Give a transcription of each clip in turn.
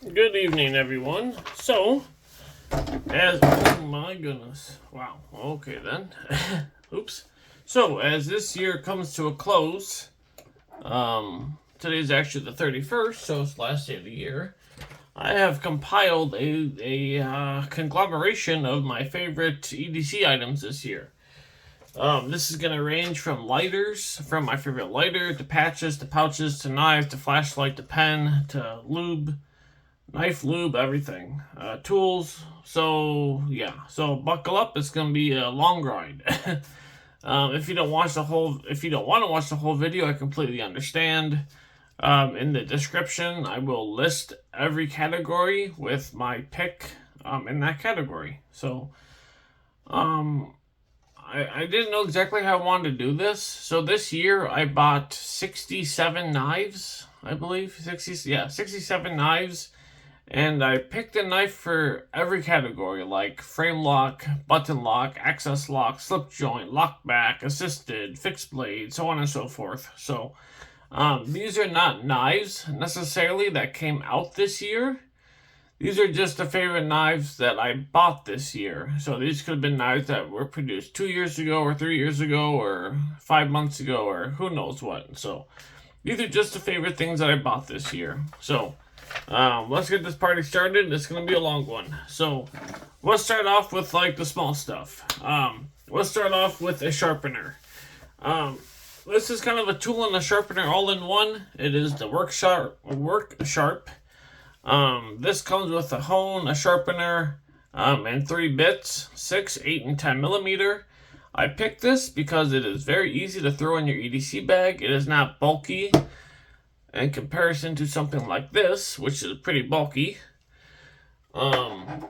Good evening, everyone. So, oh my goodness. Wow. Okay then. Oops. So, as this year comes to a close, today's actually the 31st, so it's the last day of the year. I have compiled a conglomeration of my favorite EDC items this year. This is going to range from lighters, from my favorite lighter, to patches, to pouches, to knives, to flashlight, to pen, to lube, knife, lube, everything. Tools. So, yeah. So, buckle up. It's going to be a long ride. If you don't want to watch the whole video, I completely understand. In the description, I will list every category with my pick in that category. So, I didn't know exactly how I wanted to do this. So this year I bought 67 knives, I believe. 67 knives. And I picked a knife for every category, like frame lock, button lock, access lock, slip joint, lock back, assisted, fixed blade, so on and so forth. So these are not knives necessarily that came out this year. These are just the favorite knives that I bought this year. So these could have been knives that were produced 2 years ago or 3 years ago or 5 months ago or who knows what. So these are just the favorite things that I bought this year. So let's get this party started. It's going to be a long one. So let's start off with like the small stuff. Let's start off with a sharpener. This is kind of a tool and a sharpener all in one. It is the Werx Sharp. This comes with a hone, a sharpener, and 3 bits, 6, 8, and 10 millimeter. I picked this because it is very easy to throw in your EDC bag. It is not bulky in comparison to something like this, which is pretty bulky. And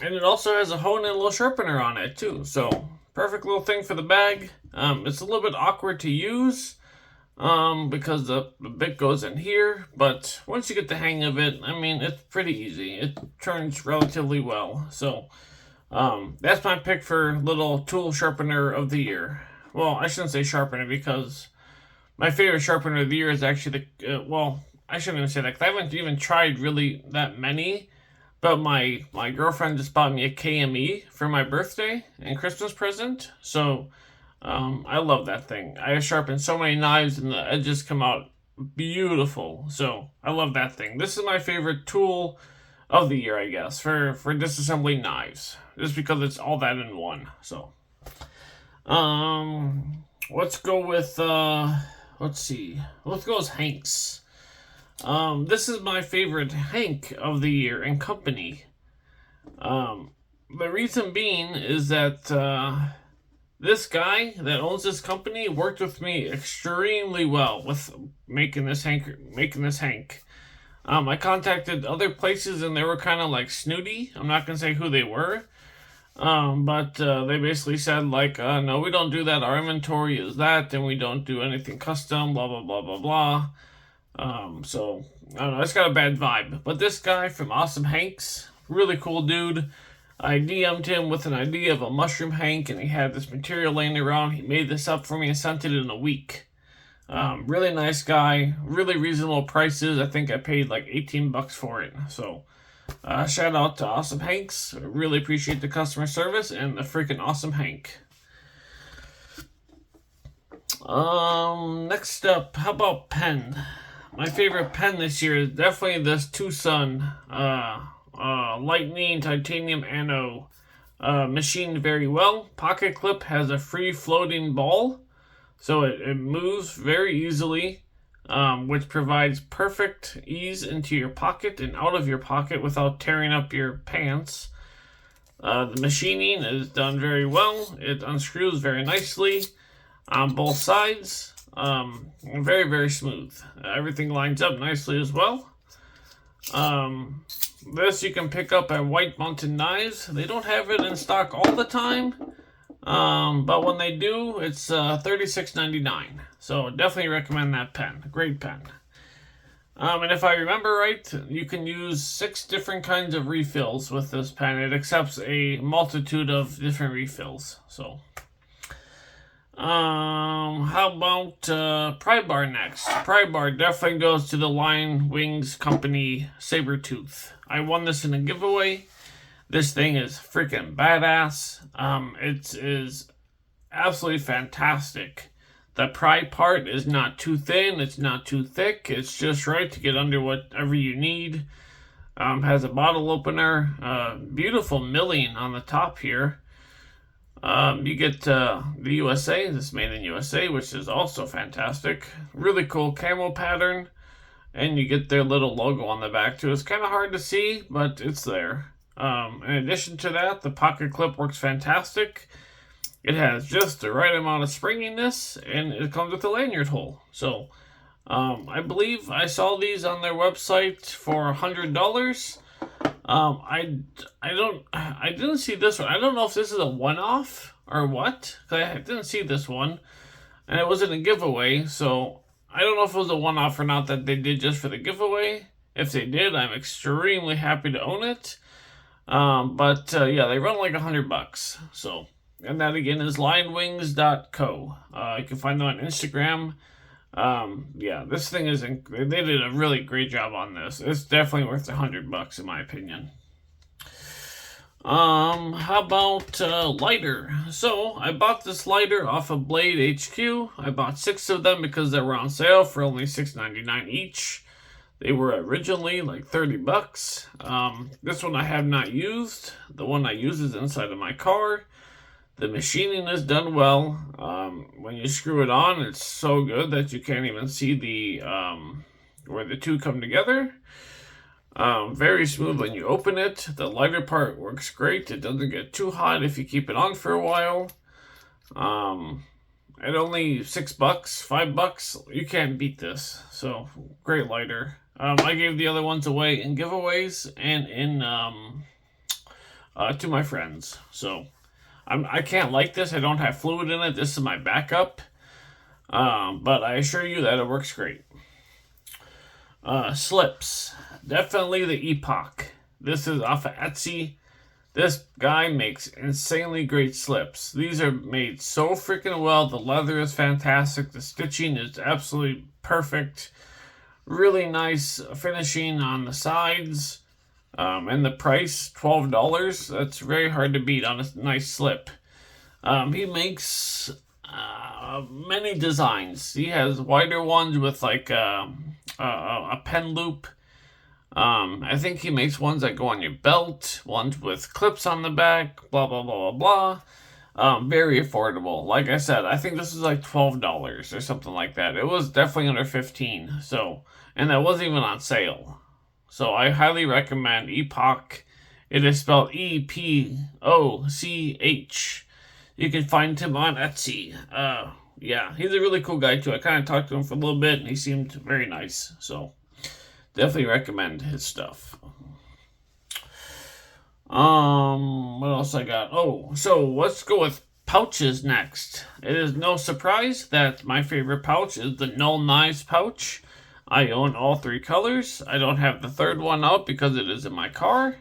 it also has a hone and a little sharpener on it too. So perfect little thing for the bag. It's a little bit awkward to use. Because the bit goes in here, but once you get the hang of it, I mean, it's pretty easy. It turns relatively well. So, that's my pick for little tool sharpener of the year. Well, I shouldn't say sharpener because my favorite sharpener of the year is actually well, I shouldn't even say that because I haven't even tried really that many. But my girlfriend just bought me a KME for my birthday and Christmas present. So, I love that thing. I sharpen so many knives and the edges come out beautiful. So I love that thing. This is my favorite tool of the year, I guess, for disassembling knives. Just because it's all that in one. So let's go with let's see. Let's go with Hanks. This is my favorite Hank of the year and company. The reason being is that this guy that owns this company worked with me extremely well with making this Hank. I contacted other places and they were kind of like snooty. I'm not gonna say who they were, but they basically said like, no, we don't do that. Our inventory is that, and we don't do anything custom. Blah blah blah blah blah. So I don't know. It's got a bad vibe. But this guy from Awesome Hanks, really cool dude. I DM'd him with an idea of a mushroom Hank, and he had this material laying around. He made this up for me and sent it in a week. Really nice guy, really reasonable prices. I think I paid like 18 bucks for it. So, shout out to Awesome Hanks. Really appreciate the customer service and the freaking Awesome Hank. Next up, how about pen? My favorite pen this year is definitely this Twosun Lightning Titanium Anno, machined very well. Pocket clip has a free floating ball, so it moves very easily, which provides perfect ease into your pocket and out of your pocket without tearing up your pants. The machining is done very well. It unscrews very nicely on both sides. Very, very smooth. Everything lines up nicely as well. This you can pick up at White Mountain Knives. They don't have it in stock all the time, but when they do, it's $36.99. So definitely recommend that pen. Great pen. And if I remember right, you can use 6 different kinds of refills with this pen. It accepts a multitude of different refills. So, How about pry bar next? Pry bar definitely goes to the Lion Wings Company Sabertooth. I won this in a giveaway. This thing is freaking badass. It is absolutely fantastic. The pry part is not too thin, it's not too thick, it's just right to get under whatever you need. Has a bottle opener, beautiful milling on the top here. You get the USA, this is made in USA, which is also fantastic. Really cool camo pattern, and you get their little logo on the back too. It's kind of hard to see, but it's there. In addition to that, the pocket clip works fantastic. It has just the right amount of springiness, and it comes with a lanyard hole. So, I believe I saw these on their website for $100. I didn't see this one. I don't know if this is a one-off or what. I didn't see this one, and it was in a giveaway. So I don't know if it was a one-off or not that they did just for the giveaway. If they did, I'm extremely happy to own it. Yeah, they run like $100. So, and that again is lionwings.co. You can find them on Instagram. Yeah, this thing is, they did a really great job on this. It's definitely worth $100 in my opinion. How about, lighter? So, I bought this lighter off of BladeHQ. I bought 6 of them because they were on sale for only $6.99 each. They were originally like $30. This one I have not used. The one I use is inside of my car. The machining is done well. When you screw it on, it's so good that you can't even see the where the two come together. Very smooth when you open it. The lighter part works great. It doesn't get too hot if you keep it on for a while. At only $6, $5, you can't beat this. So, great lighter. I gave the other ones away in giveaways and in to my friends. So, I can't light this. I don't have fluid in it. This is my backup. But I assure you that it works great. Slips. Definitely the Epoch. This is off of Etsy. This guy makes insanely great slips. These are made so freaking well. The leather is fantastic. The stitching is absolutely perfect. Really nice finishing on the sides. And the price, $12. That's very hard to beat on a nice slip. He makes many designs. He has wider ones with like a pen loop. I think he makes ones that go on your belt, ones with clips on the back, blah, blah, blah, blah, blah. Very affordable. Like I said, I think this is like $12 or something like that. It was definitely under $15. So, and that wasn't even on sale. So I highly recommend Epoch. It is spelled E-P-O-C-H. You can find him on Etsy. Yeah, he's a really cool guy too. I kind of talked to him for a little bit and he seemed very nice. So definitely recommend his stuff. What else I got? Oh, so let's go with pouches next. It is no surprise that my favorite pouch is the Null Knives pouch. I own all 3 colors. I don't have the third one out because it is in my car.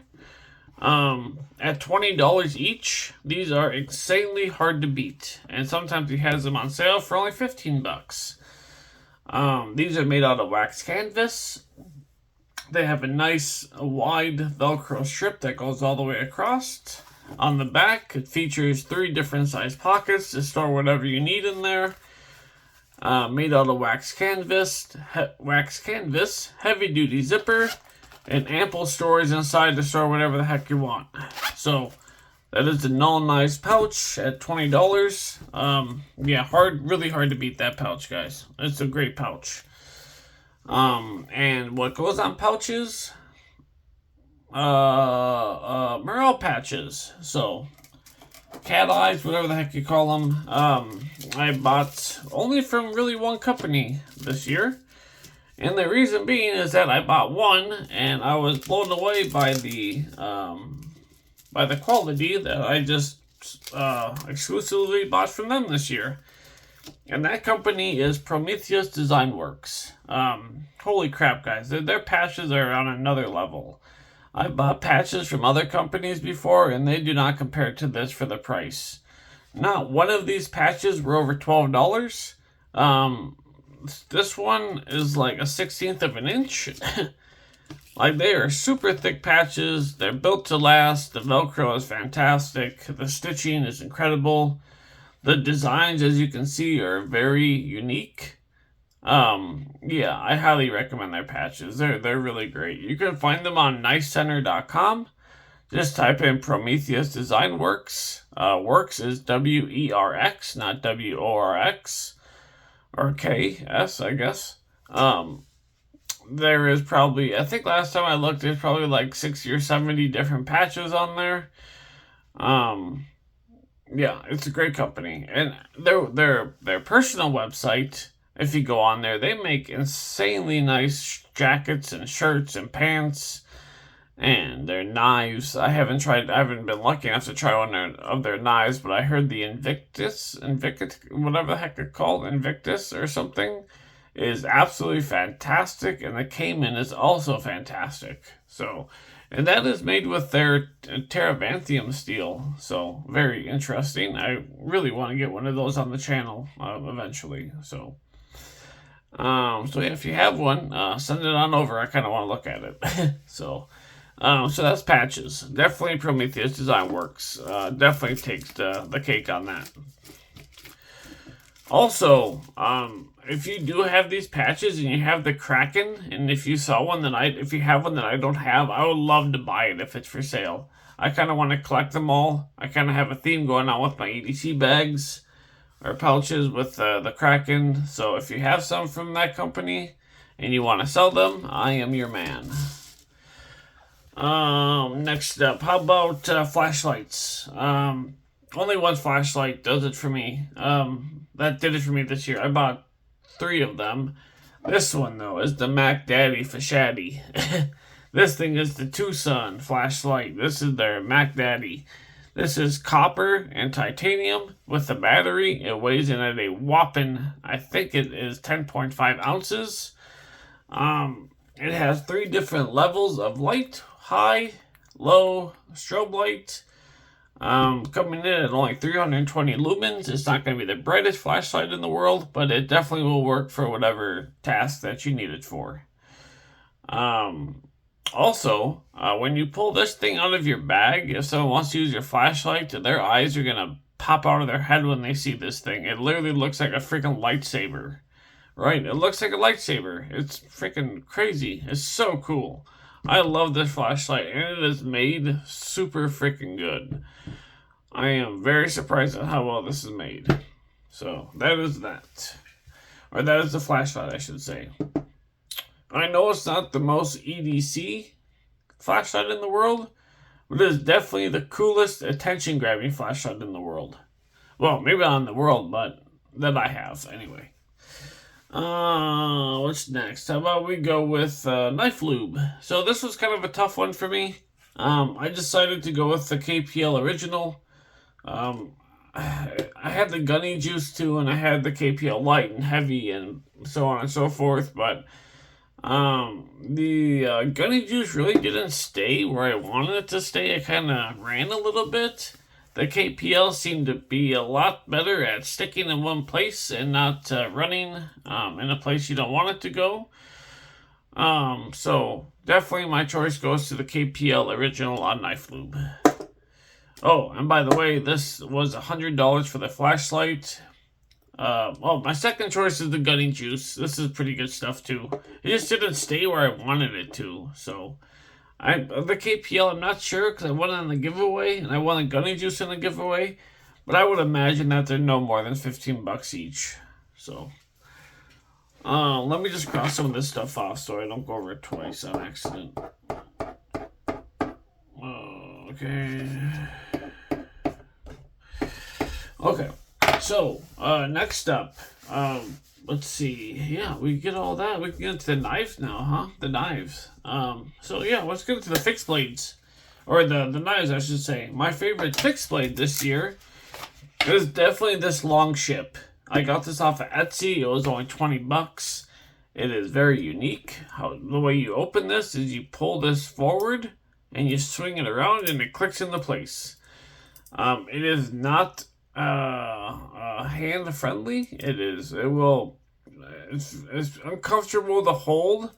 At $20 each, these are insanely hard to beat. And sometimes he has them on sale for only $15. These are made out of wax canvas. They have a nice wide Velcro strip that goes all the way across. On the back, it features 3 different size pockets to store whatever you need in there. Made out of wax canvas, heavy-duty zipper, and ample storage inside to store whatever the heck you want. So, that is the Null Knives pouch at $20. Yeah, really hard to beat that pouch, guys. It's a great pouch. And what goes on pouches? Morale patches. So, cat eyes, whatever the heck you call them. I bought only from really one company this year. And the reason being is that I bought one and I was blown away by the quality that I just exclusively bought from them this year. And that company is Prometheus Design Works. Holy crap, guys. Their patches are on another level. I bought patches from other companies before, and they do not compare to this for the price. not one of these patches were over $12. This one is like a 1/16 of an inch. Like, they are super thick patches. They're built to last. The Velcro is fantastic. The stitching is incredible. The designs, as you can see, are very unique. Yeah, I highly recommend their patches. They're really great. You can find them on knifecenter.com. Just type in Prometheus Design Werx. Werx is W-E-R-X, not W-O-R-X. Or K-S, I guess. There is probably, I think last time I looked, there's probably like 60 or 70 different patches on there. Yeah, it's a great company. And their personal website, if you go on there, they make insanely nice jackets and shirts and pants. And their knives, I haven't been lucky enough to try one of their knives, but I heard the Invictus, whatever the heck they're called, Invictus or something, is absolutely fantastic, and the Cayman is also fantastic. So, and that is made with their Teravanthium steel, so very interesting. I really want to get one of those on the channel eventually. So yeah, if you have one, send it on over. I kind of want to look at it. So that's patches. Definitely Prometheus Design Werx. Definitely takes the cake on that. Also, if you do have these patches and you have the Kraken, and if you have one that I don't have, I would love to buy it if it's for sale. I kind of want to collect them all. I kind of have a theme going on with my EDC bags or pouches with the Kraken. So if you have some from that company and you want to sell them, I am your man. Next up, how about flashlights? Only one flashlight does it for me. That did it for me this year. I bought 3 of them. This one, though, is the Mac Daddy Fashaddy. This thing is the Twosun flashlight. This is their Mac Daddy. This is copper and titanium with the battery. It weighs in at a whopping, I think it is 10.5 ounces. It has 3 different levels of light: high, low, strobe light. Coming in at only 320 lumens. It's not going to be the brightest flashlight in the world, but it definitely will work for whatever task that you need it for. Also, when you pull this thing out of your bag, if someone wants to use your flashlight, their eyes are going to pop out of their head when they see this thing. It literally looks like a freaking lightsaber. Right? It looks like a lightsaber. It's freaking crazy. It's so cool. I love this flashlight, and it is made super freaking good. I am very surprised at how well this is made. So, that is that. Or that is the flashlight, I should say. I know it's not the most EDC flashlight in the world, but it is definitely the coolest attention-grabbing flashlight in the world. Well, maybe not in the world, but that I have, anyway. What's next? How about we go with knife lube? So this was kind of a tough one for me. I decided to go with the KPL original. I had the gunny juice too, and I had the KPL light and heavy and so on and so forth, but the gunny juice really didn't stay where I wanted it to stay. It kind of ran a little bit. The KPL seemed to be a lot better at sticking in one place and not running in a place you don't want it to go. So definitely my choice goes to the KPL original on knife lube. Oh, and by the way, this was $100 for the flashlight. Well, my second choice is the gunny juice. This is pretty good stuff too. It just didn't stay where I wanted it to, so the KPL, I'm not sure because I won on the giveaway and I won a gunny juice in the giveaway, but I would imagine that they're no more than $15 each. So, let me just cross some of this stuff off so I don't go over it twice on accident. Okay. Okay. So, next up, let's see. Yeah, we get all that. We can get into the knives now, huh? The knives. So yeah, let's get into the fixed blades. Or the knives, I should say. My favorite fixed blade this year is definitely this Longship. I got this off of Etsy. It was only $20. It is very unique. The way you open this is you pull this forward and you swing it around and it clicks into place. It is not hand friendly. It is. It will. It's uncomfortable to hold,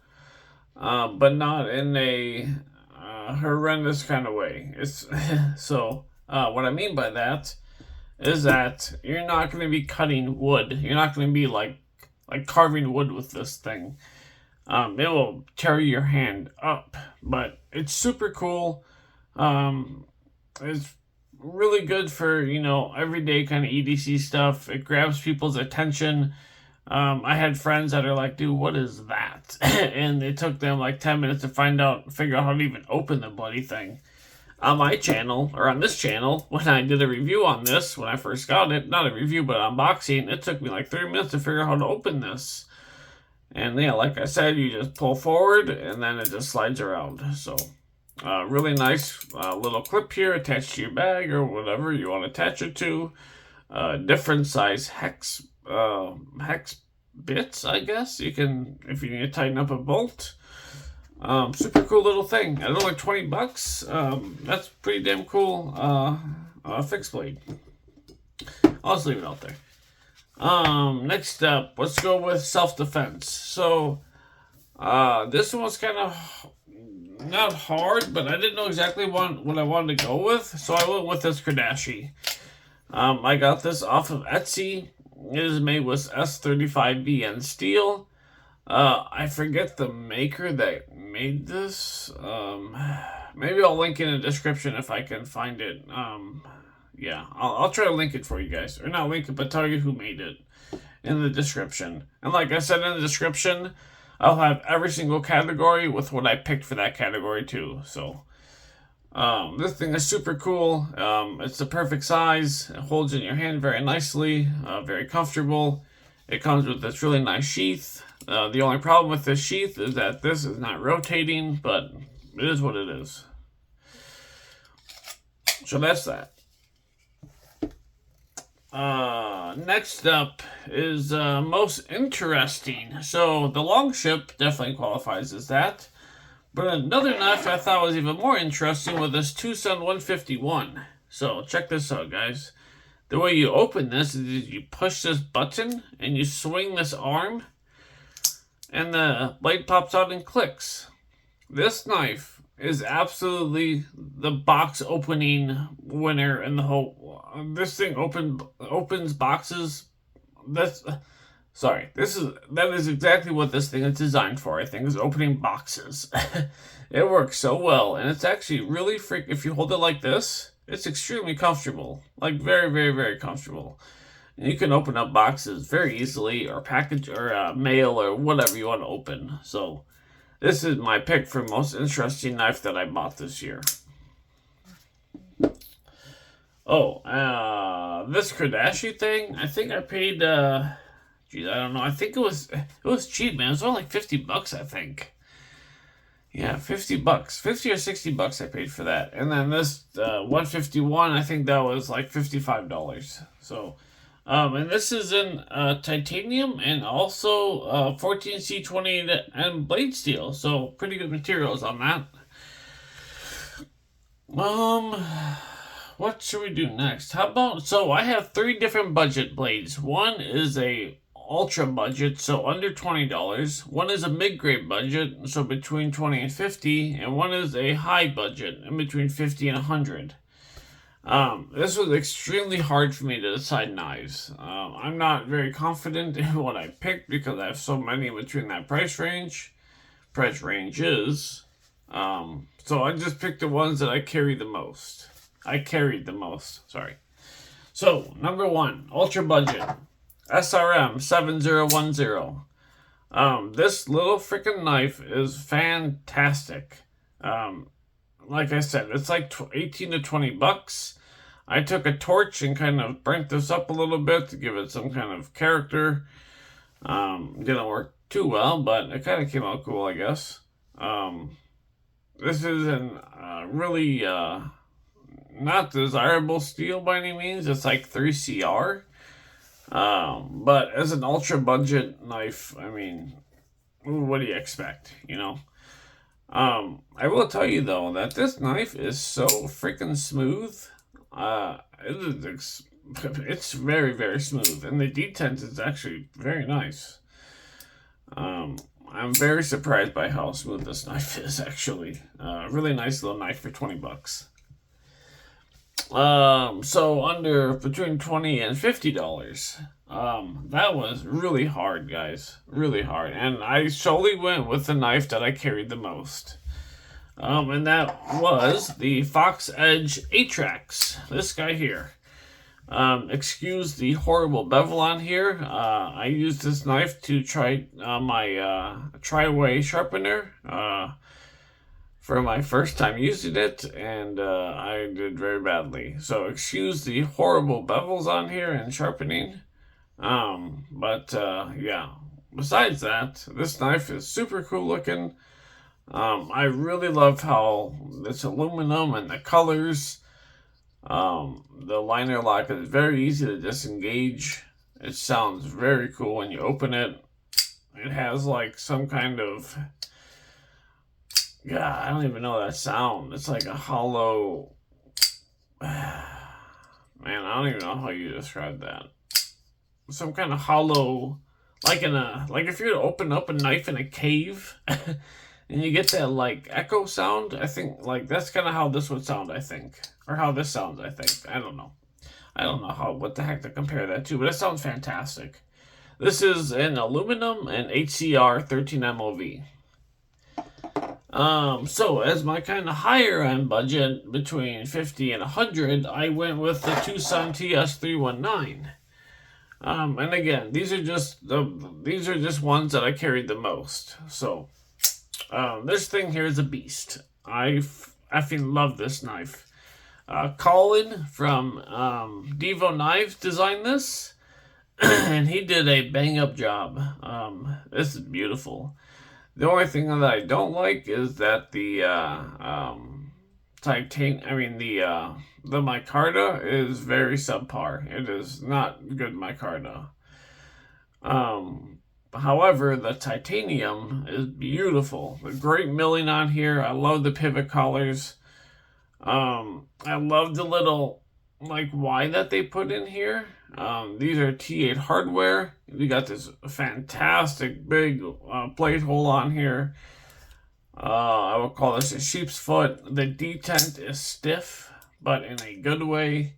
but not in a horrendous kind of way. It's so. What I mean by that is that you're not going to be cutting wood. You're not going to be like carving wood with this thing. It will tear your hand up, but it's super cool. It's really good for, everyday kind of EDC stuff. It grabs people's attention. I had friends that are like, dude, what is that? And it took them like 10 minutes to figure out how to even open the bloody thing. On my channel, or on this channel, when I did a review on this, when I first got it, not a review, but unboxing, it took me like 30 minutes to figure out how to open this. And yeah, like I said, you just pull forward, and then it just slides around. So, really nice little clip here attached to your bag, or whatever you want to attach it to. Different size hex bits, I guess. You can, if you need to tighten up a bolt. Super cool little thing. At only $20, that's pretty damn cool, fixed blade. I'll just leave it out there. Next up, let's go with self-defense. So, this one was kind of not hard, but I didn't know exactly what I wanted to go with, so I went with this Kiridashi. I got this off of Etsy. It is made with S35VN steel. I forget the maker that made this. Maybe I'll link in the description if I can find it. Yeah, I'll try to link it for you guys. Or not link it, but tell you who made it in the description. And like I said in the description, I'll have every single category with what I picked for that category too. So, this thing is super cool. It's the perfect size. It holds in your hand very nicely. Very comfortable. It comes with this really nice sheath. The only problem with this sheath is that this is not rotating, but it is what it is. So that's that. Next up is most interesting. So the Longship definitely qualifies as that. But another knife I thought was even more interesting was this Twosun 151. So check this out, guys. The way you open this is you push this button and you swing this arm, and the blade pops out and clicks. This knife is absolutely the box opening winner in the whole. This thing opens boxes. That is exactly what this thing is designed for. I think is opening boxes. It works so well, and it's actually really if you hold it like this, it's extremely comfortable. Like very, very, very comfortable. You can open up boxes very easily, or package, or mail, or whatever you want to open. So, this is my pick for most interesting knife that I bought this year. Oh, this Kiridashi thing, I think I paid, geez, I don't know. I think it was cheap, man. It was only like $50, I think. Yeah, $50. 50 or $60 I paid for that. And then this 151, I think that was like $55. So, and this is in titanium and also 14C20 and blade steel. So pretty good materials on that. What should we do next? How about, so I have 3 different budget blades. One is a ultra budget, so under $20. One is a mid-grade budget, so between $20 and $50, and one is a high budget, in between $50 and $100. This was extremely hard for me to decide knives. I'm not very confident in what I picked because I have so many between that price ranges. So I just picked the ones that I carried the most. Sorry. So, number 1, ultra budget. SRM 7010. This little freaking knife is fantastic. Like I said, it's like 18 to $20. I took a torch and kind of burnt this up a little bit to give it some kind of character. Didn't work too well, but it kind of came out cool, I guess. This is an really not desirable steel by any means. It's like 3CR. But as an ultra budget knife, I mean, what do you expect, you know? I will tell you though that this knife is so freaking smooth. It is it's very, very smooth. And the detent is actually very nice. I'm very surprised by how smooth this knife is, actually. Really nice little knife for 20 bucks. So under between $20 and $50. That was really hard, guys. Really hard. And I solely went with the knife that I carried the most. And that was the Fox Edge 8-Trax. This guy here. Excuse the horrible bevel on here. I used this knife to try my tri-way sharpener for my first time using it, and I did very badly. So excuse the horrible bevels on here and sharpening. Yeah, besides that, this knife is super cool looking. I really love how it's aluminum and the colors. The liner lock is very easy to disengage. It sounds very cool when you open it. It has like some kind of, I don't even know that sound. It's like a hollow, man, I don't even know how you describe that. Some kind of hollow, like if you were to open up a knife in a cave and you get that like echo sound. I think like that's kind of how this would sound, I think. Or how this sounds, I think. I don't know what the heck to compare that to, but it sounds fantastic. This is an aluminum and HCR 13 MOV. So as my kind of higher end budget between 50 and 100, I went with the Twosun TS25. And again, these are just ones that I carried the most. So this thing here is a beast. I effing love this knife. Colin from Devo Knives designed this, and he did a bang-up job. This is beautiful. The only thing that I don't like is that the micarta is very subpar. It is not good micarta. However, the titanium is beautiful. The great milling on here. I love the pivot collars. I love the little like Y that they put in here. These are T8 hardware. We got this fantastic big blade hole on here. I would call this a sheep's foot. The detent is stiff, but in a good way.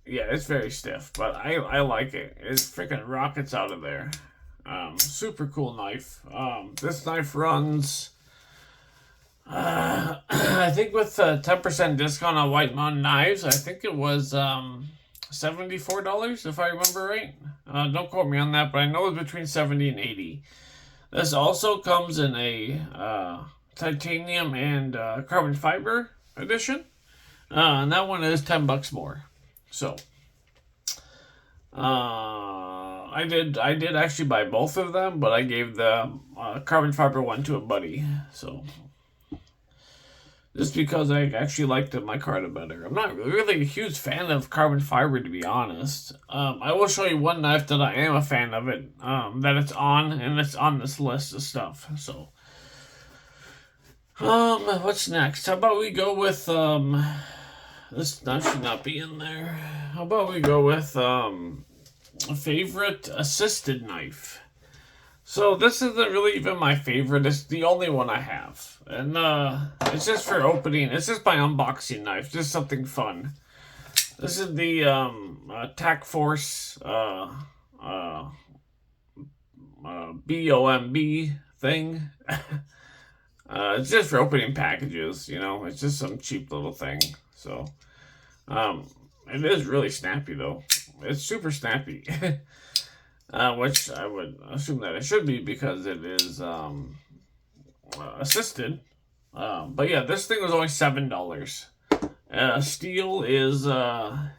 Yeah, it's very stiff, but I like it. It freaking rockets out of there. Super cool knife. This knife runs, I think with a 10% discount on White Mountain Knives, I think it was $74 if I remember right. Don't quote me on that, but I know it's between 70 and 80. This also comes in a titanium and carbon fiber edition, and that one is $10 more. So I did actually buy both of them, but I gave the carbon fiber one to a buddy. So just because I actually liked the micarta better. I'm not really a huge fan of carbon fiber, to be honest. I will show you one knife that I am a fan of it, that it's on, and it's on this list of stuff. So what's next? How about we go with this knife should not be in there. How about we go with a favorite assisted knife? So this isn't really even my favorite. It's the only one I have. And it's just for opening. It's just my unboxing knife. Just something fun. This is the Tac Force BOMB thing. It's just for opening packages, you know. It's just some cheap little thing. So it is really snappy though. It's super snappy. Which I would assume that it should be because it is assisted. But yeah, this thing was only $7. Steel is, God,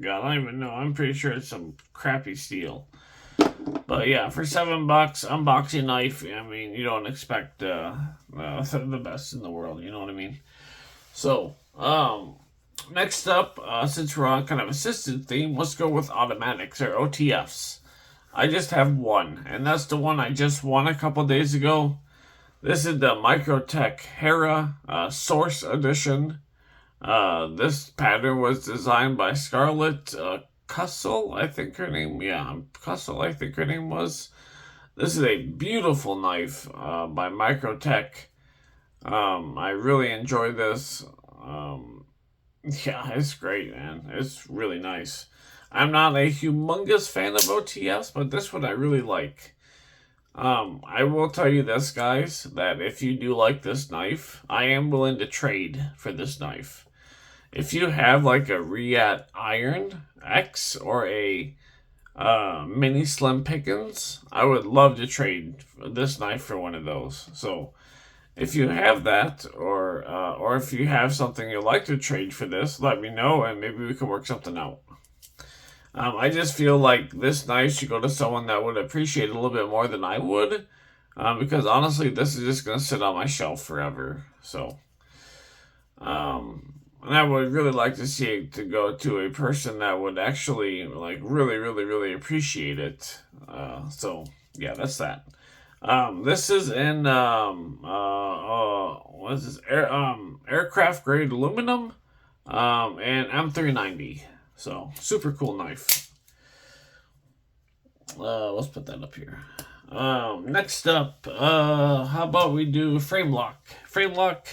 I don't even know. I'm pretty sure it's some crappy steel. But yeah, for $7, unboxing knife, I mean, you don't expect the best in the world, you know what I mean? So, next up, since we're on kind of assisted theme, let's go with automatics, or OTFs. I just have one, and that's the one I just won a couple days ago. This is the Mircotech Hera Source Edition. This pattern was designed by Scarlett Cussel, I think her name. Yeah, Cussel, I think her name was. This is a beautiful knife by Mircotech. I really enjoy this. Yeah, it's great, man. It's really nice. I'm not a humongous fan of OTS, but this one I really like. I will tell you this, guys, that if you do like this knife, I am willing to trade for this knife. If you have like a Riat Iron X or a Mini Slim Pickens, I would love to trade this knife for one of those. So if you have that, or if you have something you'd like to trade for this, let me know and maybe we can work something out. I just feel like this knife should go to someone that would appreciate it a little bit more than I would, because honestly, this is just gonna sit on my shelf forever. So, and I would really like to see it to go to a person that would actually like really appreciate it. So yeah, that's that. This is in what is this? Aircraft grade aluminum, and M390. So super cool knife. Let's put that up here. Next up, how about we do frame lock? Frame lock.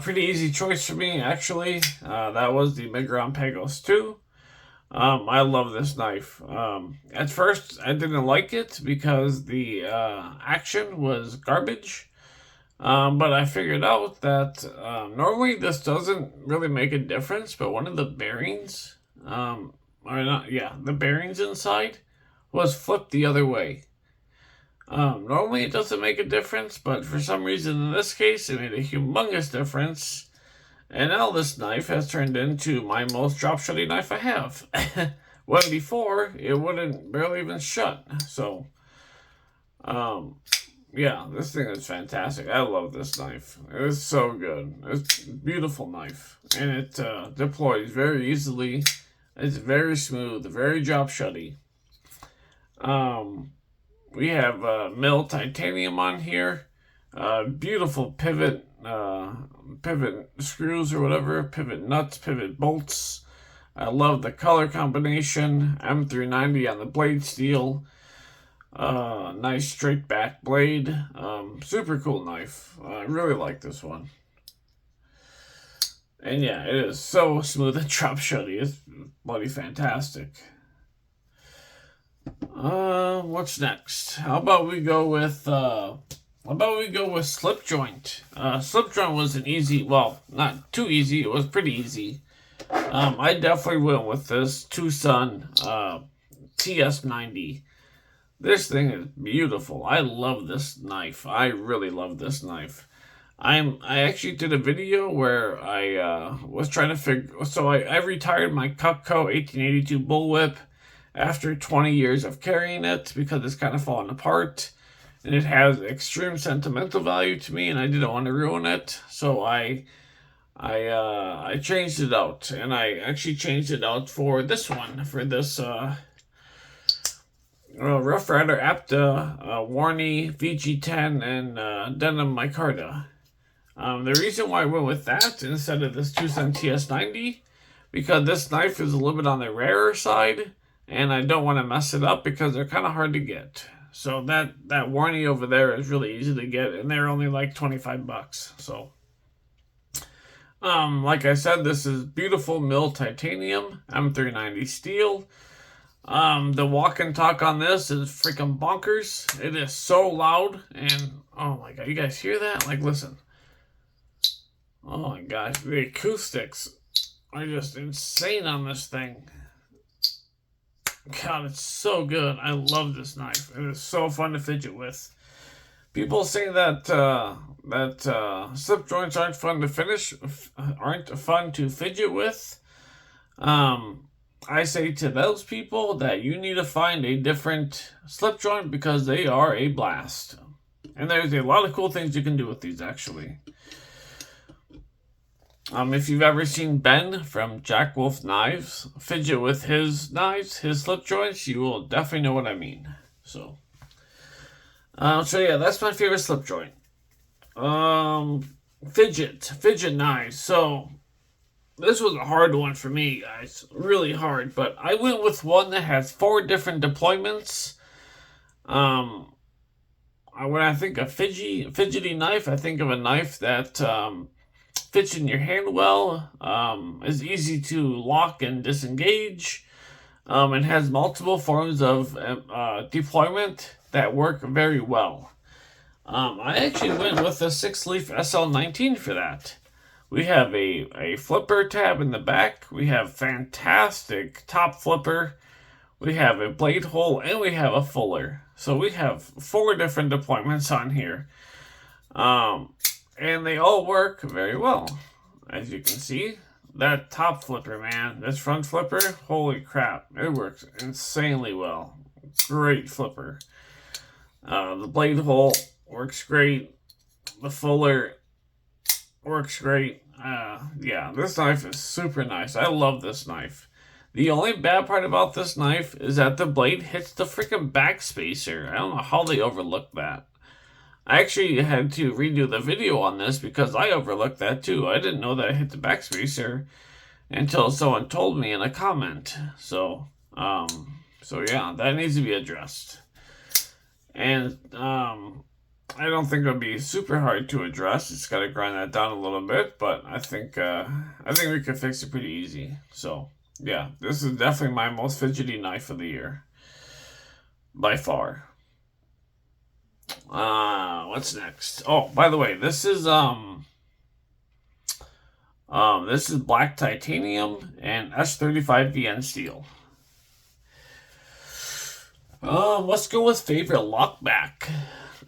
Pretty easy choice for me, actually. That was the Miguron Pagos 2. I love this knife. At first, I didn't like it because the action was garbage. But I figured out that normally this doesn't really make a difference, but one of the bearings, the bearings inside was flipped the other way. Normally it doesn't make a difference, but for some reason in this case it made a humongous difference. And now this knife has turned into my most drop-shutty knife I have. When before, it wouldn't barely even shut. So, yeah, this thing is fantastic. I love this knife. It's so good. It's a beautiful knife. And it deploys very easily. It's very smooth, very drop-shutty. We have mill titanium on here. Beautiful pivot screws or whatever, pivot nuts, pivot bolts. I love the color combination. M390 on the blade steel. Nice straight back blade. Super cool knife. I really like this one. And yeah, it is so smooth and drop shutty. It's bloody fantastic. What's next? How about we go with slip joint? Slip joint was an easy, well, not too easy, it was pretty easy. I definitely went with this Twosun TS25. This thing is beautiful. I love this knife. I really love this knife. I actually did a video where I was trying to figure, so I retired my Cutco 1882 bullwhip after 20 years of carrying it because it's kind of falling apart. And it has extreme sentimental value to me, and I didn't want to ruin it. So I changed it out, and I actually changed it out for this one, for this Rough Rider Apta, Warney VG10, and Denim Micarta. The reason why I went with that instead of this Twosun TS25, because this knife is a little bit on the rarer side, and I don't want to mess it up because they're kind of hard to get. So that Warney over there is really easy to get, and they're only like $25. So, like I said, this is beautiful mill titanium, M390 steel. The walk and talk on this is freaking bonkers. It is so loud, and oh my god, you guys hear that? Like, listen. Oh my gosh, the acoustics are just insane on this thing. God, it's so good. I love this knife. It is so fun to fidget with. People say that slip joints aren't fun to fidget with. I say to those people that you need to find a different slip joint because they are a blast. And there's a lot of cool things you can do with these, actually. If you've ever seen Ben from Jack Wolf Knives fidget with his knives, his slip joints, you will definitely know what I mean. So yeah, that's my favorite slip joint. Fidget knives. So This was a hard one for me, guys. Really hard. But I went with one that has 4 different deployments. When I think of fidgety knife, I think of a knife that fits in your hand well, is easy to lock and disengage, and has multiple forms of deployment that work very well. I actually went with a 6-leaf SL19 for that. We have a flipper tab in the back. We have fantastic top flipper. We have a blade hole, and we have a fuller. So we have 4 different deployments on here. And they all work very well. As you can see, that top flipper, man, this front flipper, holy crap, it works insanely well. Great flipper. The blade hole works great. The fuller works great. Yeah, this knife is super nice. I love this knife. The only bad part about this knife is that the blade hits the freaking backspacer. I don't know how they overlooked that. I actually had to redo the video on this because I overlooked that too. I didn't know that I hit the backspacer until someone told me in a comment. So yeah, that needs to be addressed. And I don't think it'll be super hard to address. It's got to grind that down a little bit, but I think we can fix it pretty easy. So yeah, this is definitely my most fidgety knife of the year, by far. What's next? Oh, by the way, this is black titanium and S35 VN steel. Let's go with favorite lockback.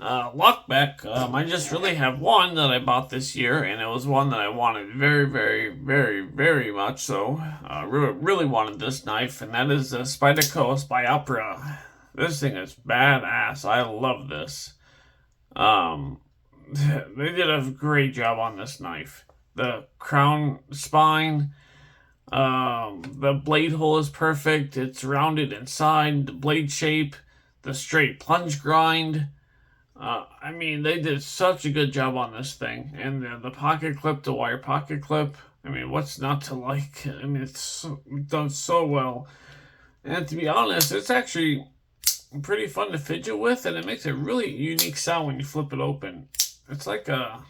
I just really have one that I bought this year, and it was one that I wanted very, very, very, very much so. Really wanted this knife, and that is the Spyderco Spy Opera. This thing is badass. I love this. They did a great job on this knife. The crown spine, the blade hole is perfect. It's rounded inside, the blade shape, the straight plunge grind. I mean, they did such a good job on this thing. And the pocket clip, the wire pocket clip, I mean, what's not to like? I mean, it's done so well. And to be honest, it's actually pretty fun to fidget with, and it makes a really unique sound when you flip it open. It's like a...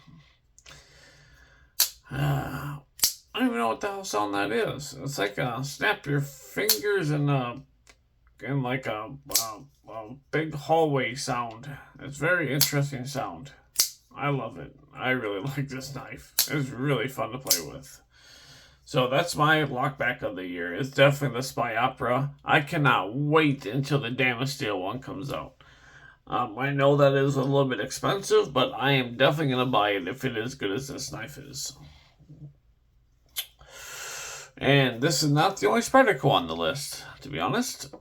I don't even know what the hell sound that is. It's like a snap your fingers and like a big hallway sound. It's very interesting sound. I love it. I really like this knife. It's really fun to play with. So that's my lockback of the year. It's definitely the Spy Opera. I cannot wait until the Damage Steel one comes out. I know that is a little bit expensive, but I am definitely going to buy it if it is as good as this knife is. And this is not the only Spyderco on the list, to be honest.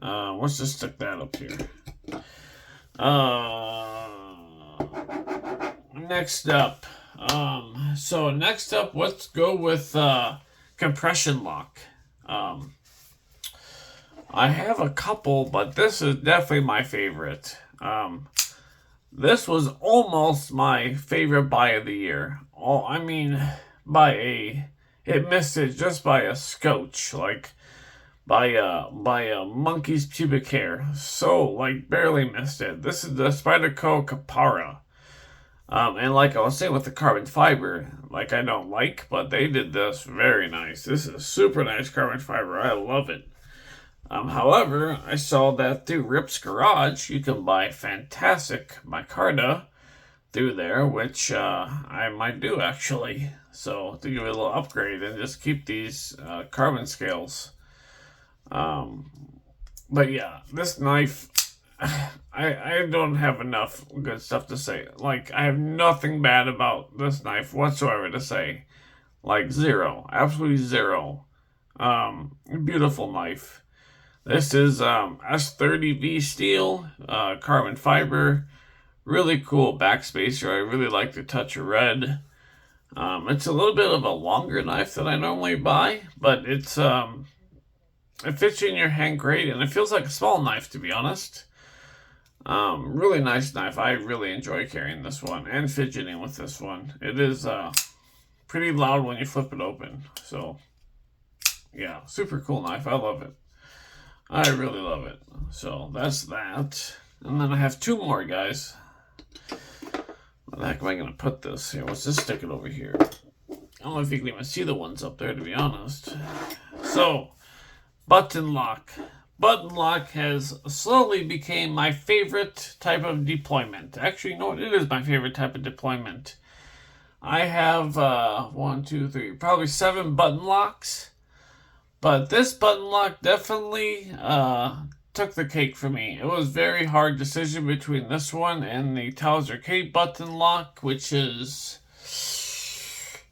Let's just stick that up here. Next up. Next up, let's go with compression lock. I have a couple, but this is definitely my favorite. This was almost my favorite buy of the year. It missed it just by a scotch, like by a monkey's pubic hair. So, like, barely missed it. This is the Spyderco Capara. And like I was saying with the carbon fiber, like I don't like, but they did this very nice. This is super nice carbon fiber. I love it. However, I saw that through Rip's Garage, you can buy fantastic micarta through there, which I might do actually. So to give it a little upgrade and just keep these carbon scales. But yeah, this knife, I don't have enough good stuff to say. Like, I have nothing bad about this knife whatsoever to say. Like, zero. Absolutely zero. Beautiful knife. This is S30V steel, carbon fiber. Really cool backspacer. I really like the touch of red. It's a little bit of a longer knife than I normally buy, but it's it fits you in your hand great, and it feels like a small knife, to be honest. Really nice knife. I really enjoy carrying this one and fidgeting with this one. It is pretty loud when you flip it open. So, yeah, super cool knife. I love it. I really love it. So, that's that. And then I have two more, guys. Where the heck am I going to put this? Here, let's just stick it over here. I don't know if you can even see the ones up there, to be honest. So, button lock. Button lock has slowly became my favorite type of deployment. Actually, you know what? It is my favorite type of deployment. I have, 1, 2, 3, probably 7 button locks. But this button lock definitely took the cake for me. It was a very hard decision between this one and the Towser K button lock, which is...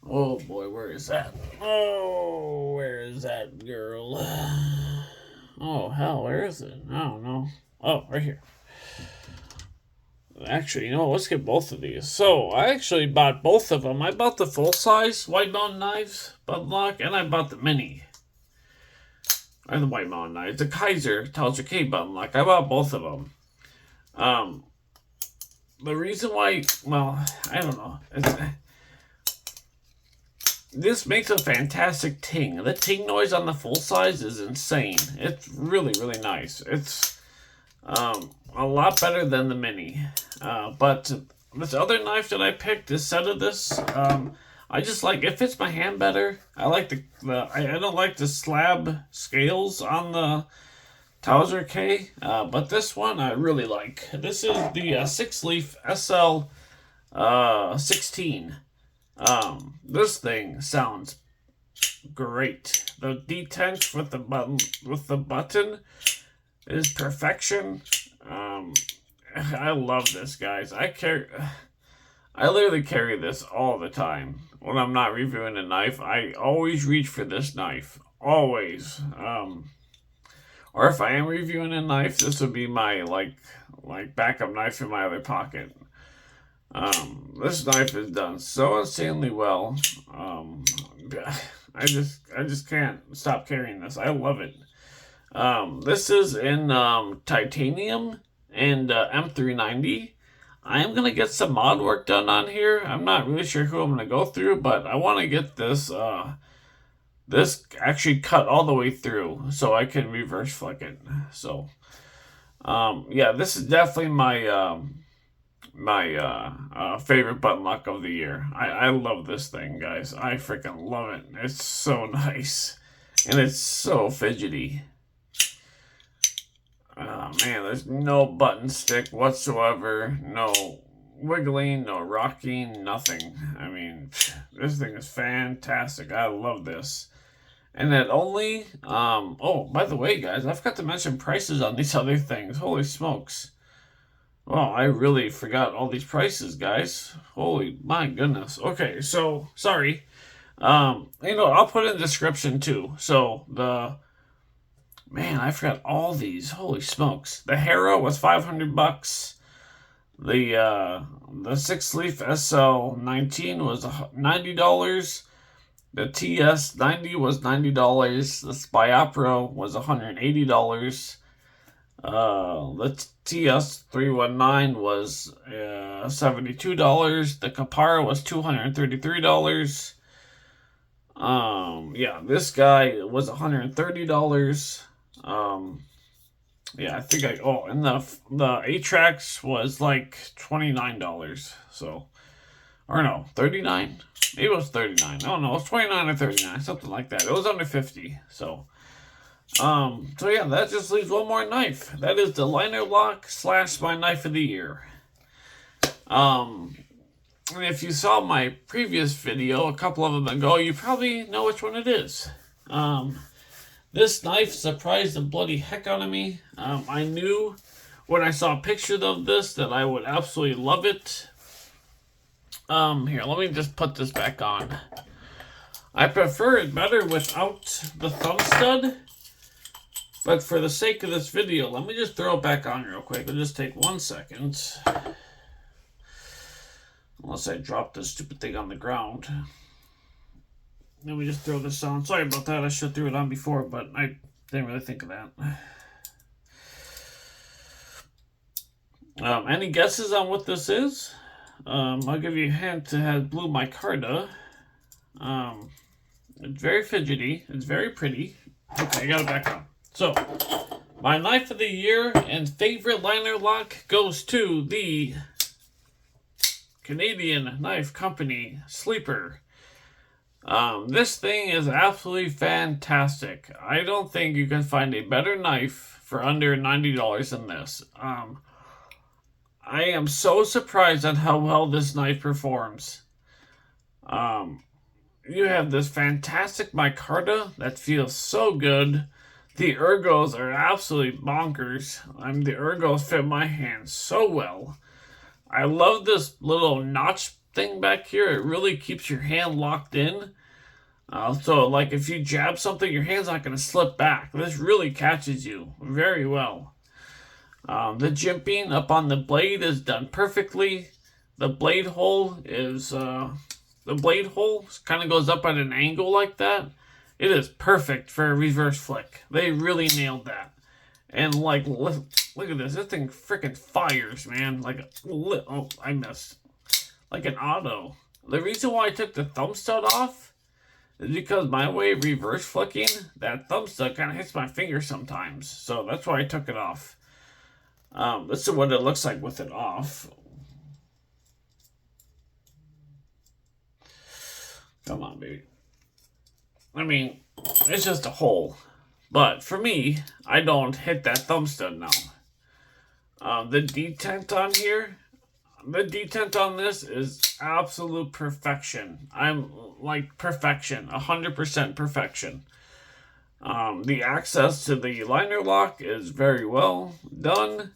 Oh boy, where is that? Oh, where is that girl? Oh hell, where is it? I don't know. Oh, right here. Actually, you know, let's get both of these. So, I actually bought both of them. I bought the full-size White Mountain knives button lock, and I bought the mini. Or the White Mountain knives. The Kaiser Towser K button lock. I bought both of them. The reason why, well, I don't know. This makes a fantastic ting. The ting noise on the full size is insane. It's really, really nice. It's a lot better than the mini. But this other knife that I picked, instead of this, I just like, it fits my hand better. I like I don't like the slab scales on the Towser K, but this one I really like. This is the 6-leaf SL 16. This thing sounds great. The detent with the button is perfection. I love this, guys. I literally carry this all the time. When I'm not reviewing a knife, I always reach for this knife. Always. Or if I am reviewing a knife, this would be my like backup knife in my other pocket. This knife is done so insanely well. I just can't stop carrying this. I love it. This is in titanium and M390. I am going to get some mod work done on here. I'm not really sure who I'm going to go through, but I want to get this this actually cut all the way through so I can reverse flick it. So, yeah, this is definitely my favorite button lock of the year. I love this thing, guys. I freaking love it. It's so nice. And it's so fidgety. Oh man, there's no button stick whatsoever. No wiggling, no rocking, nothing. I mean, this thing is fantastic. I love this. And it only, oh, by the way, guys, I forgot to mention prices on these other things. Holy smokes. Well, I really forgot all these prices, guys. Holy, my goodness. Okay, so, sorry. You know, I'll put it in the description, too. So, man, I forgot all these. Holy smokes. The Hera was $500. The 6-leaf SL19 was $90. The TS90 was $90. The Spyopera was $180. The TS319 was $72. The Kapara was $233. Yeah, this guy was $130. Yeah, I think and the Atrax was like $29. So, or no, 39. Maybe it was 39. I don't know. It was 29 or 39, something like that. It was under 50. So, so yeah, that just leaves one more knife. That is the liner lock / my knife of the year. And if you saw my previous video a couple of them ago, you probably know which one it is. This knife surprised the bloody heck out of me. I knew when I saw pictures of this that I would absolutely love it. Here, let me just put this back on. I prefer it better without the thumb stud. But for the sake of this video, let me just throw it back on real quick. It'll just take 1 second. Unless I drop this stupid thing on the ground. Let me just throw this on. Sorry about that. I should have threw it on before, but I didn't really think of that. Any guesses on what this is? I'll give you a hint. It has blue micarta. It's very fidgety. It's very pretty. Okay, I got it back on. So, my knife of the year and favorite liner lock goes to the Canadian Knife Company Sleeper. This thing is absolutely fantastic. I don't think you can find a better knife for under $90 than this. I am so surprised at how well this knife performs. You have this fantastic micarta that feels so good. The ergos are absolutely bonkers. The ergos fit my hand so well. I love this little notch thing back here. It really keeps your hand locked in. So, like, if you jab something, your hand's not going to slip back. This really catches you very well. The jimping up on the blade is done perfectly. The blade hole is, kind of goes up at an angle like that. It is perfect for a reverse flick. They really nailed that. And, like, look at this. This thing freaking fires, man. Like, oh, I missed. Like an auto. The reason why I took the thumb stud off is because my way of reverse flicking, that thumb stud kind of hits my finger sometimes. So that's why I took it off. This is what it looks like with it off. Come on, baby. I mean, it's just a hole. But for me, I don't hit that thumb stud now. The detent on here, the detent on this is absolute perfection. I'm like perfection, 100% perfection. The access to the liner lock is very well done.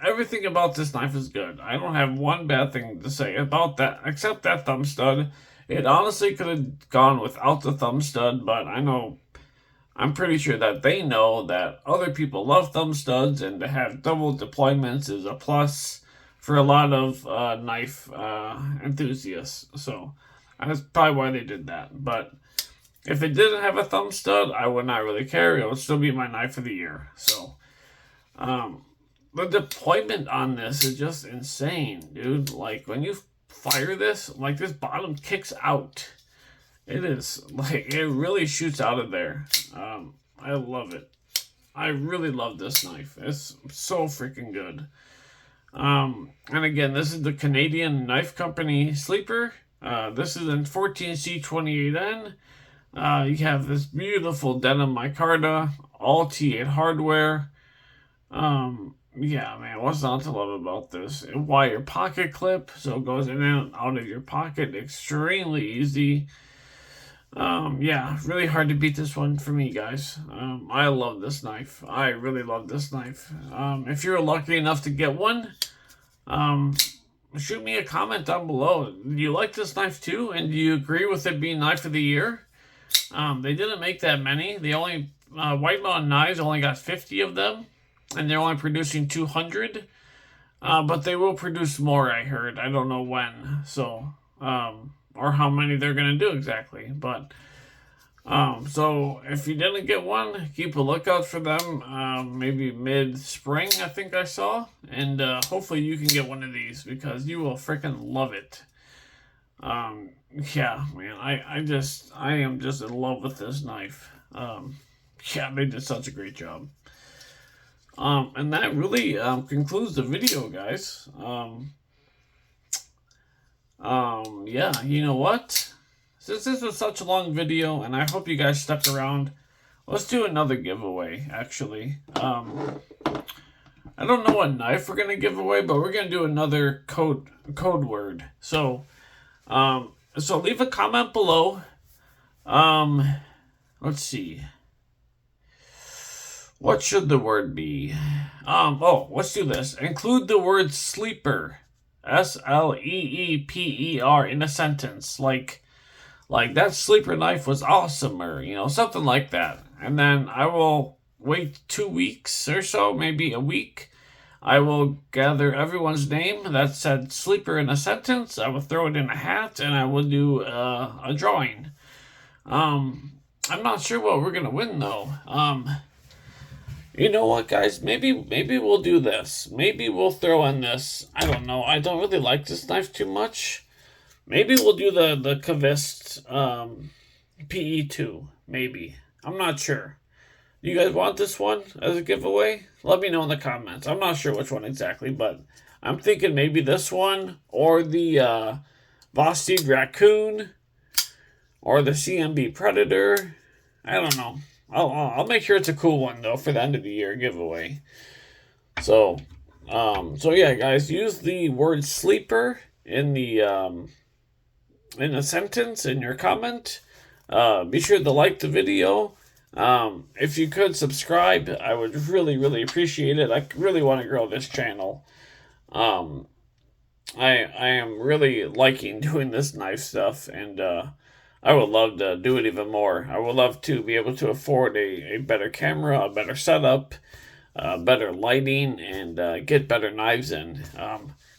Everything about this knife is good. I don't have one bad thing to say about that, except that thumb stud. It honestly could have gone without the thumb stud, but I'm pretty sure that they know that other people love thumb studs, and to have double deployments is a plus for a lot of knife enthusiasts. So that's probably why they did that. But if it didn't have a thumb stud, I would not really care. It would still be my knife of the year. So the deployment on this is just insane, dude. Like, when you fire this, like, this bottom kicks out. It is, like, it really shoots out of there. I love it. I really love this knife. It's so freaking good. And again, this is the Canadian Knife Company Sleeper. This is in 14C28N. You have this beautiful denim micarta, all T8 hardware. Yeah, man, what's not to love about this? A wire pocket clip, so it goes in and out of your pocket. Extremely easy. Yeah, really hard to beat this one for me, guys. I love this knife. I really love this knife. If you're lucky enough to get one, shoot me a comment down below. Do you like this knife too? And do you agree with it being knife of the year? They didn't make that many. They only, White Mountain Knives only got 50 of them, and they're only producing 200. But they will produce more, I heard. I don't know when. So, or how many they're going to do exactly. But, so if you didn't get one, keep a lookout for them. Maybe mid-spring, I think I saw. And hopefully you can get one of these, because you will freaking love it. Yeah, man, I am just in love with this knife. Yeah, they did such a great job. And that really concludes the video, guys. Yeah, you know what? Since this was such a long video, and I hope you guys stuck around, let's do another giveaway, actually. I don't know what knife we're gonna give away, but we're gonna do another code word. So, so leave a comment below. Let's see. What should the word be? Oh, let's do this. Include the word sleeper. S-L-E-E-P-E-R in a sentence. Like that sleeper knife was awesome, or, you know, something like that. And then I will wait 2 weeks or so, maybe a week. I will gather everyone's name that said sleeper in a sentence. I will throw it in a hat, and I will do a drawing. I'm not sure what we're gonna win though. You know what, guys? Maybe we'll do this. Maybe we'll throw in this. I don't know. I don't really like this knife too much. Maybe we'll do the Kavist PE2. Maybe. I'm not sure. You guys want this one as a giveaway? Let me know in the comments. I'm not sure which one exactly, but I'm thinking maybe this one or the Vosteed Raccoon or the CMB Predator. I don't know. I'll make sure it's a cool one though for the end of the year giveaway. So yeah, guys, use the word sleeper in the sentence in your comment. Be sure to like the video. If you could subscribe, I would really, really appreciate it. I really want to grow this channel. I am really liking doing this knife stuff, and I would love to do it even more. I would love to be able to afford a better camera, a better setup, better lighting, and get better knives in.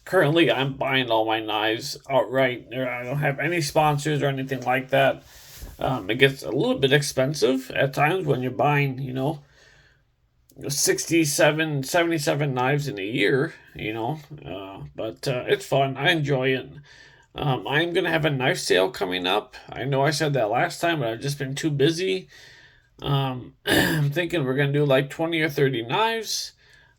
Currently, I'm buying all my knives outright. I don't have any sponsors or anything like that. It gets a little bit expensive at times when you're buying, 67, 77 knives in a year, but it's fun. I enjoy it. I'm going to have a knife sale coming up. I know I said that last time, but I've just been too busy. I'm thinking we're going to do like 20 or 30 knives.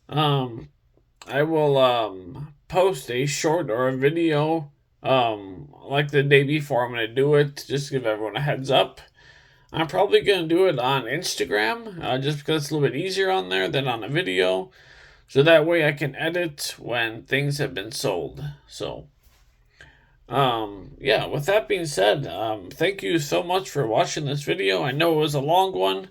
I will post a short or a video like the day before I'm going to do it, just to give everyone a heads up. I'm probably going to do it on Instagram, just because it's a little bit easier on there than on a video. So that way I can edit when things have been sold. So, yeah, with that being said, thank you so much for watching this video. I know it was a long one,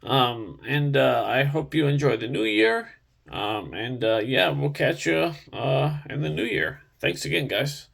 and I hope you enjoy the new year. Yeah, we'll catch you in the new year. Thanks again, guys.